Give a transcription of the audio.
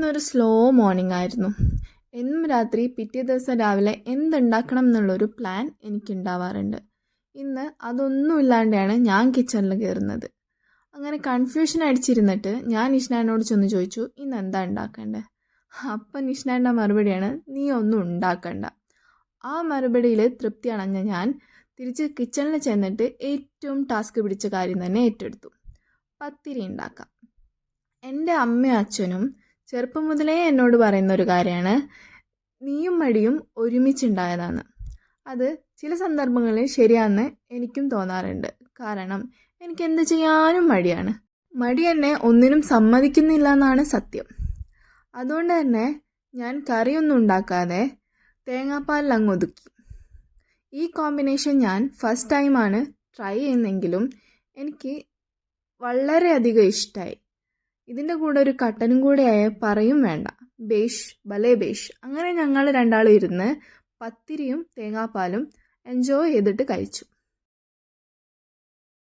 ഇന്നൊരു slow morning ആയിരുന്നു. എന്നും രാത്രി പിറ്റേ ദിവസം രാവിലെ എന്തുണ്ടാക്കണം എന്നുള്ളൊരു പ്ലാൻ എനിക്കുണ്ടാവാറുണ്ട്. ഇന്ന് അതൊന്നും ഇല്ലാണ്ടാണ് ഞാൻ കിച്ചണിൽ കയറുന്നത്. അങ്ങനെ കൺഫ്യൂഷൻ അടിച്ചിരുന്നിട്ട് ഞാൻ നിഷ്നാനോട് ചെന്ന് ചോദിച്ചു, ഇന്ന് എന്താ ഉണ്ടാക്കേണ്ടത്? അപ്പം നിഷ്നാൻ്റെ മറുപടിയാണ്, നീ ഒന്നും ഉണ്ടാക്കണ്ട. ആ മറുപടിയിൽ തൃപ്തി അണഞ്ഞ ഞാൻ തിരിച്ച് കിച്ചണിൽ ചെന്നിട്ട് ഏറ്റവും ടാസ്ക് പിടിച്ച കാര്യം തന്നെ ഏറ്റെടുത്തു. പത്തിരി ഉണ്ടാക്കാം. എൻ്റെ അമ്മയും അച്ഛനും ചെറുപ്പം മുതലേ എന്നോട് പറയുന്ന ഒരു കാര്യമാണ്, നീയും മടിയും ഒരുമിച്ചുണ്ടായതാണ്. അത് ചില സന്ദർഭങ്ങളിൽ ശരിയാണെന്ന് എനിക്കും തോന്നാറുണ്ട്. കാരണം എനിക്ക് എന്ത് ചെയ്യാനും മടിയാണ്. മടി എന്നെ ഒന്നിനും സമ്മതിക്കുന്നില്ല എന്നാണ് സത്യം. അതുകൊണ്ട് തന്നെ ഞാൻ കറിയൊന്നും ഉണ്ടാക്കാതെ തേങ്ങാപ്പാലിൽ അങ്ങ് ഒതുക്കി. ഈ കോമ്പിനേഷൻ ഞാൻ ഫസ്റ്റ് ടൈമാണ് ട്രൈ ചെയ്യുന്നെങ്കിലും എനിക്ക് വളരെയധികം ഇഷ്ടമായി. ഇതിൻ്റെ കൂടെ ഒരു കട്ടനും കൂടെ ആയ പറയും വേണ്ട. ബേഷ്, ഭലേ ബേഷ്. അങ്ങനെ ഞങ്ങൾ രണ്ടാളും ഇരുന്ന് പത്തിരിയും തേങ്ങാപ്പാലും എൻജോയ് ചെയ്തിട്ട് കഴിച്ചു.